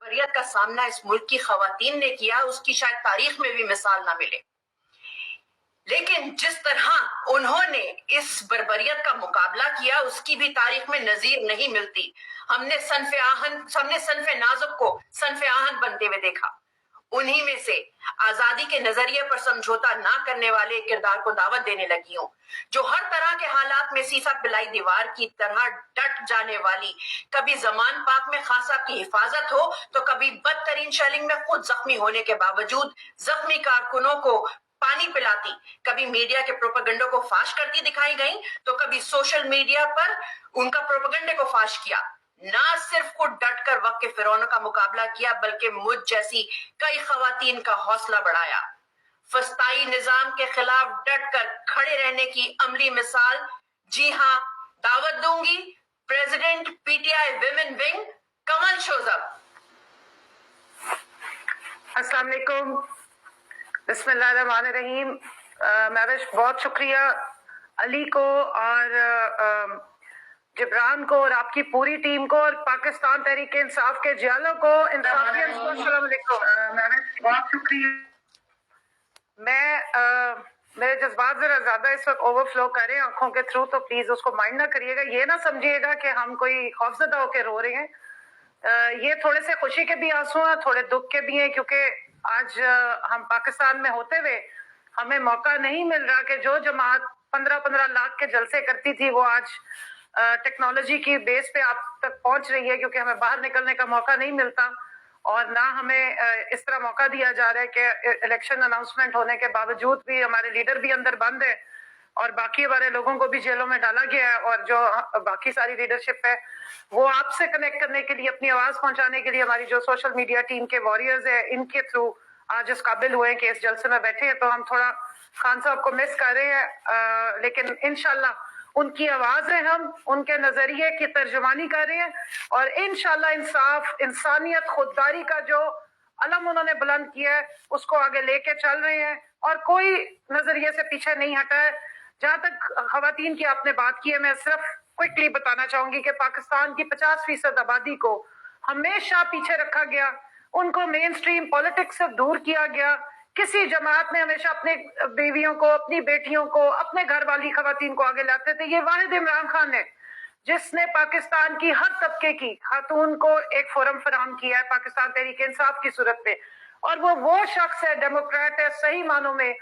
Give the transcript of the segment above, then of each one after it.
بربریت کا سامنا اس ملک کی خواتین نے کیا اس کی شاید تاریخ میں بھی مثال نہ ملے، لیکن جس طرح انہوں نے اس بربریت کا مقابلہ کیا اس کی بھی تاریخ میں نظیر نہیں ملتی۔ ہم نے صنف نازک کو صنف آہن بنتے ہوئے دیکھا۔ انہی میں سے آزادی کے نظریے پر سمجھوتا نہ کرنے والے کردار کو دعوت دینے لگی ہوں، جو ہر طرح کے حالات میں سیسا پلائی دیوار کی طرح ڈٹ جانے والی، کبھی زمان پاک میں خان صاحب کی حفاظت ہو تو کبھی بدترین شیلنگ میں خود زخمی ہونے کے باوجود زخمی کارکنوں کو پانی پلاتی، کبھی میڈیا کے پروپیگنڈوں کو فاش کرتی دکھائی گئیں تو کبھی سوشل میڈیا پر ان کا پروپیگنڈے کو فاش کیا۔ نہ صرف خود ڈٹ کر وقت کے فرعونوں کا مقابلہ کیا بلکہ مجھ جیسی کئی خواتین کا حوصلہ بڑھایا۔ فسطائی نظام کے خلاف ڈٹ کر کھڑے رہنے کی عملی مثال، جی ہاں، دعوت دوں گی president P T I women wing Kamal Shozab. السلام علیکم، بسم اللہ الرحمن الرحیم۔ مہوش، بہت شکریہ علی کو اور جبران کو اور آپ کی پوری ٹیم کو اور پاکستان تحریک انصاف کے جیالوں کو، انصافیوں کو السلام علیکم۔ مہوش، بہت شکریہ۔ میرے جذبات ذرا زیادہ اس وقت اوور فلو کر رہے ہیں آنکھوں کے تھرو، تو پلیز اس کو مائنڈ نہ کریے گا، یہ نہ سمجھیے گا کہ ہم کوئی خوفزدہ ہو کے رو رہے ہیں۔ یہ تھوڑے سے خوشی کے بھی آنسو ہیں، تھوڑے دکھ کے بھی ہیں، کیونکہ آج ہم پاکستان میں ہوتے ہوئے ہمیں موقع نہیں مل رہا کہ جو جماعت 15 لاکھ کے جلسے کرتی تھی وہ آج ٹیکنالوجی کی بیس پہ آپ تک پہنچ رہی ہے، کیونکہ ہمیں باہر نکلنے کا موقع نہیں ملتا اور نہ ہمیں اس طرح موقع دیا جا رہا ہے کہ الیکشن اناؤنسمنٹ ہونے کے باوجود بھی ہمارے لیڈر بھی اندر بند ہے اور باقی ہمارے لوگوں کو بھی جیلوں میں ڈالا گیا ہے، اور جو باقی ساری لیڈرشپ ہے وہ آپ سے کنیکٹ کرنے کے لیے، اپنی آواز پہنچانے کے لیے ہماری جو سوشل میڈیا ٹیم کے واریئرز ہیں ان کے تھرو آج اس قابل ہوئے ہیں کہ اس جلسے میں بیٹھے ہیں، تو ہم تھوڑا خان صاحب کو مس کر رہے ہیں، لیکن انشاءاللہ ان کی آوازیں ہم ان کے نظریے کی ترجمانی کر رہے ہیں اور انشاءاللہ انصاف، انسانیت، خودداری کا جو علم انہوں نے بلند کیا ہے اس کو آگے لے کے چل رہے ہیں اور کوئی نظریے سے پیچھے نہیں ہٹا ہے۔ جہاں تک خواتین کی آپ نے بات کی ہے، میں صرف کوئکلی بتانا چاہوں گی کہ پاکستان کی 50% آبادی کو ہمیشہ پیچھے رکھا گیا، ان کو مین سٹریم پولیٹکس سے دور کیا گیا۔ کسی جماعت میں ہمیشہ اپنے بیویوں کو، اپنی بیٹیوں کو، اپنے گھر والی خواتین کو آگے لاتے تھے۔ یہ واحد عمران خان ہے جس نے پاکستان کی ہر طبقے کی خاتون کو ایک فورم فراہم کیا ہے پاکستان تحریک انصاف کی صورت پہ، اور وہ شخص ہے، ڈیموکریٹ ہے صحیح معنوں میں،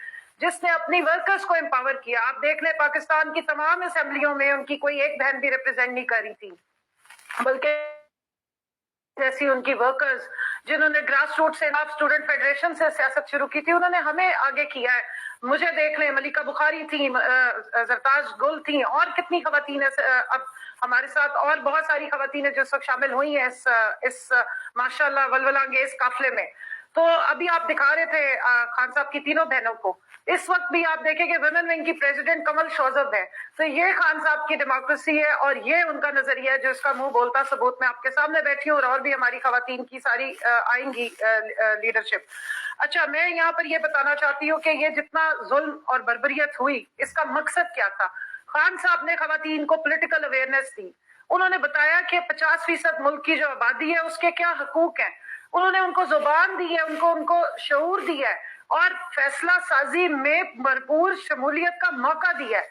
جس نے اپنی ورکرز کو امپاور کیا۔ آپ دیکھ لیں پاکستان کی تمام اسمبلیوں میں ان کی کوئی ایک بہن بھی ریپرزینٹ نہیں کر رہی تھی، بلکہ جیسی ان کی ورکرز جنہوں نے گراس روٹ سے، آپ اسٹوڈنٹ فیڈریشن سے سیاست شروع کی تھی، انہوں نے ہمیں آگے کیا ہے۔ مجھے دیکھ لیں، ملکہ بخاری تھیں، زرتاج گل تھیں، اور کتنی خواتین اب ہمارے ساتھ، اور بہت ساری خواتین جو اس وقت شامل ہوئی ہیں اس ماشاءاللہ ولولہ انگیز قافلے میں۔ تو ابھی آپ دکھا رہے تھے خان صاحب کی تینوں بہنوں کو، اس وقت بھی آپ دیکھیں کہ ویمن ونگ کی پریزیڈنٹ کمل شوذب ہے۔ تو یہ خان صاحب کی ڈیموکریسی ہے اور یہ ان کا نظریہ ہے جو اس کا منہ بولتا ثبوت میں آپ کے سامنے بیٹھی ہوں، اور بھی ہماری خواتین کی ساری آئیں گی لیڈرشپ۔ اچھا، میں یہاں پر یہ بتانا چاہتی ہوں کہ یہ جتنا ظلم اور بربریت ہوئی اس کا مقصد کیا تھا۔ خان صاحب نے خواتین کو پولیٹیکل اویئرنیس دی، انہوں نے بتایا کہ 50% ملک کی جو آبادی ہے اس کے کیا حقوق ہیں، انہوں نے ان کو زبان دی ہے، ان کو شعور دیا ہے اور فیصلہ سازی میں بھرپور شمولیت کا موقع دیا ہے۔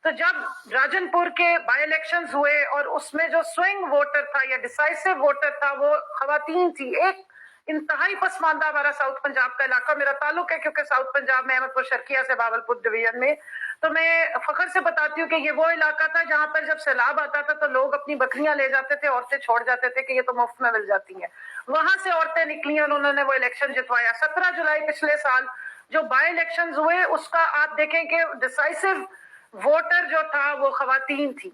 تو جب راجن پور کے بائی الیکشنز ہوئے اور اس میں جو سوئنگ ووٹر تھا یا ڈیسائسو ووٹر تھا وہ خواتین تھی، ایک انتہائی پسماندہ ہمارا ساؤتھ پنجاب کا علاقہ میرا تعلق ہے، کیونکہ ساؤتھ پنجاب میں احمد پور شرقیہ سے باولپور ڈویژن میں، تو میں فخر سے بتاتی ہوں کہ یہ وہ علاقہ تھا جہاں پر جب سیلاب آتا تھا تو لوگ اپنی بکریاں لے جاتے تھے، عورتیں چھوڑ جاتے تھے کہ یہ تو مفت میں مل جاتی ہیں، وہاں سے عورتیں نکلی اور انہوں نے وہ الیکشن جتوایا۔ 17 جولائی پچھلے سال جو بائی الیکشنز ہوئے اس کا آپ دیکھیں کہ ڈیسائسو ووٹر جو تھا وہ خواتین تھی۔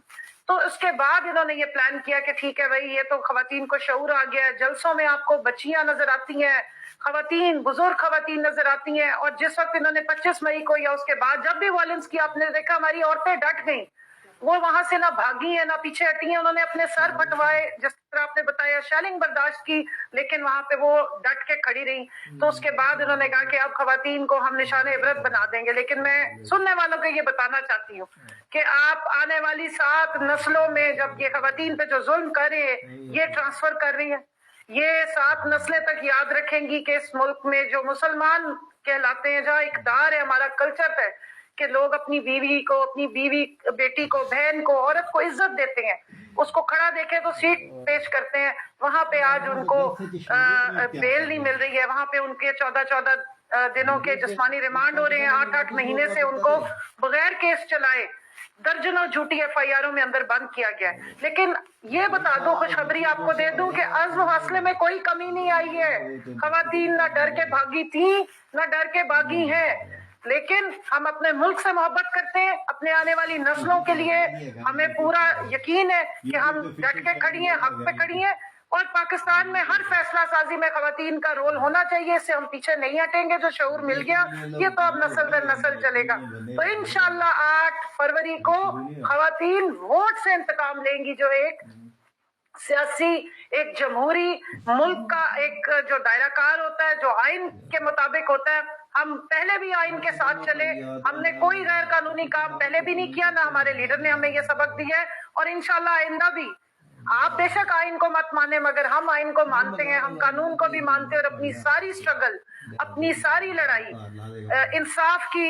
تو اس کے بعد انہوں نے یہ پلان کیا کہ ٹھیک ہے بھائی، یہ تو خواتین کو شعور آ گیا ہے، جلسوں میں آپ کو بچیاں نظر آتی ہیں، خواتین، بزرگ خواتین نظر آتی ہیں، اور جس وقت انہوں نے 25 مئی کو یا اس کے بعد جب بھی وائلنس کی آپ نے دیکھا ہماری عورتیں ڈٹ گئیں، وہ وہاں سے نہ بھاگی ہیں نہ پیچھے ہٹی ہیں، انہوں نے اپنے سر پھٹوائے، جس طرح آپ نے بتایا شیلنگ برداشت کی، لیکن وہاں پہ وہ ڈٹ کے کھڑی رہی۔ تو اس کے بعد انہوں نے کہا کہ اب خواتین کو ہم نشان عبرت بنا دیں گے۔ لیکن میں سننے والوں کو یہ بتانا چاہتی ہوں کہ آپ آنے والی 7 نسلوں میں جب یہ خواتین پہ جو ظلم کر رہے ہیں یہ ٹرانسفر کر رہی ہیں، یہ 7 نسلیں تک یاد رکھیں گی کہ اس ملک میں جو مسلمان کہلاتے ہیں، جہاں اقدار ہے، ہمارا کلچر ہے کہ لوگ اپنی بیوی کو، اپنی بیوی بیٹی کو، بہن کو، عورت کو عزت دیتے ہیں، اس کو کھڑا دیکھے تو سیٹ پیش کرتے ہیں. وہاں پہ آج ان کو بیل نہیں مل رہی ہے، وہاں پہ ان کے 14 دنوں کے جسمانی ریمانڈ ہو رہے ہیں، 8 مہینے سے ان کو بغیر کیس چلائے درجنوں جھوٹی ایف آئی آروں میں اندر بند کیا گیا ہے. لیکن یہ بتا دوں، خوشخبری آپ کو دے دوں کہ عزم و حوصلے میں کوئی کمی نہیں آئی ہے. خواتین نہ ڈر کے بھاگی تھیں نہ ڈر کے بھاگی ہیں، لیکن ہم اپنے ملک سے محبت کرتے ہیں، اپنے آنے والی نسلوں کے لیے ہمیں پورا یقین ہے کہ ہم ڈٹ کے کھڑی ہیں، حق پہ کھڑی ہیں، اور پاکستان میں ہر فیصلہ سازی میں خواتین کا رول ہونا چاہیے. اس سے ہم پیچھے نہیں ہٹیں گے. جو شعور مل گیا یہ تو اب نسل در نسل چلے گا. تو انشاءاللہ 8 فروری کو خواتین ووٹ سے انتقام لیں گی، جو ایک سیاسی، ایک جمہوری ملک کا ایک جو دائرہ کار ہوتا ہے، جو آئین کے مطابق ہوتا ہے. ہم پہلے بھی آئین کے ساتھ چلے، ہم نے کوئی غیر قانونی کام پہلے بھی نہیں کیا، نہ ہمارے لیڈر نے ہمیں یہ سبق دیا ہے، اور انشاءاللہ آئندہ بھی. آپ بے شک آئین کو مت مانیں، مگر ہم آئین کو مانتے ہیں، ہم قانون کو بھی مانتے ہیں، اور اپنی ساری سٹرگل، اپنی ساری لڑائی انصاف کی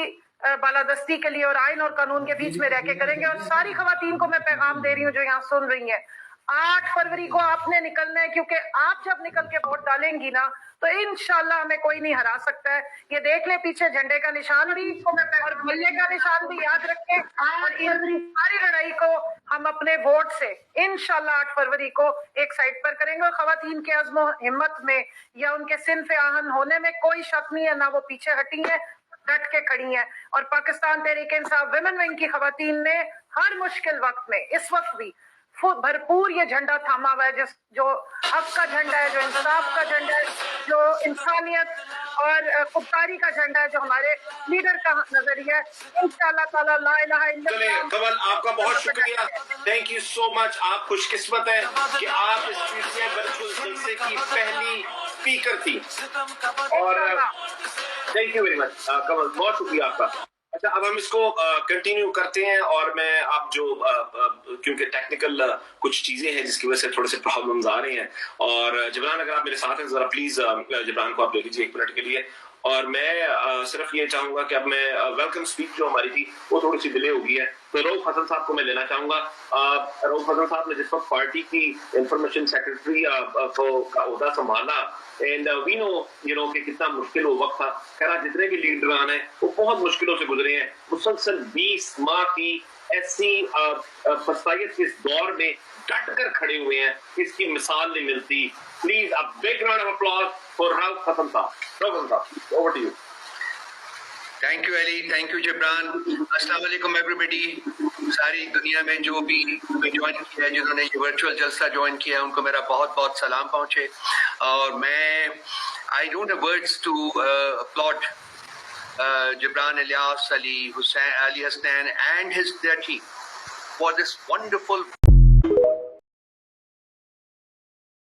بالادستی کے لیے اور آئین اور قانون کے بیچ میں رہ کے کریں گے. اور ساری خواتین کو میں پیغام دے رہی ہوں جو یہاں سن رہی ہیں، 8 فروری کو آپ نے نکلنا ہے، کیونکہ آپ جب نکل کے ووٹ ڈالیں گی نا تو انشاءاللہ ہمیں کوئی نہیں ہرا سکتا ہے. یہ دیکھ لیں پیچھے جھنڈے کا نشان بھی، اور ملے کا نشان بھی یاد رکھیں، اور ان ساری لڑائی کو ہم اپنے ووٹ سے انشاءاللہ 8 فروری کو ایک سائڈ پر کریں گے. اور خواتین کے عزم و ہمت میں یا ان کے صنف آہن ہونے میں کوئی شک نہیں ہے، نہ وہ پیچھے ہٹی ہیں، ڈٹ کے کھڑی ہیں. اور پاکستان تحریک انصاف ویمن ونگ کی خواتین نے ہر مشکل وقت میں اس وقت بھی بھرپور یہ جھنڈا تھاما ہوا ہے، جو حق کا جھنڈا ہے، جو انصاف کا جھنڈا ہے، جو انسانیت اور خودداری کا جھنڈا ہے، جو ہمارے لیڈر کا نظریہ ہے. انشاءاللہ تعالی لا الہ الا چلے اللہ. کمل، آپ کا بہت شکریہ، تھینک یو سو مچ. آپ خوش قسمت ہیں کہ آپ اس چیز میں ورچوئل جلسے کی پہلی اسپیکر تھی، اور تھینک یو ویری مچ کمل، بہت شکریہ آپ کا. اچھا، اب ہم اس کو کنٹینیو کرتے ہیں، اور میں آپ جو کیونکہ ٹیکنیکل کچھ چیزیں ہیں جس کی وجہ سے تھوڑے سے پرابلمز آ رہے ہیں، اور جبران اگر آپ میرے ساتھ ہیں ذرا پلیز جبران کو آپ لے لیجیے 1 منٹ کے لیے. اور میں صرف یہ چاہوں گا کہ اب میں ویلکم اسپیچ جو ہماری تھی وہ تھوڑی سی ڈیلے ہو گئی ہے، تو رؤف حسن صاحب کو میں لینا چاہوں گا. رؤف حسن صاحب نے جس وقت پارٹی کی انفارمیشن سیکرٹری کا عہدہ سنبھالا، اینڈ وی نو کہ کتنا مشکل وہ وقت تھا. خیر، جتنے بھی لیڈران ہیں وہ بہت مشکلوں سے گزرے ہیں، مسلسل 20 ماہ کی ایسی پستائیت کے اس دور میں ڈٹ کر کھڑے ہوئے ہیں، اس کی مثال نہیں ملتی. Please a big round of applause for Rauf Hassan صاحب. Rauf Hassan صاحب, over to you. Thank you Ali, thank you Jibran. السلام علیکم ایوری بڈی. ساری دنیا میں جو بھی جوائن کیا ہے، جنہوں نے یہ ورچوئل جلسہ جوائن کیا ہے، ان کو میرا بہت بہت سلام پہنچے. اور میں I don't have words to applaud Jibran Ilyas, Ali Hasnain and their team for this wonderful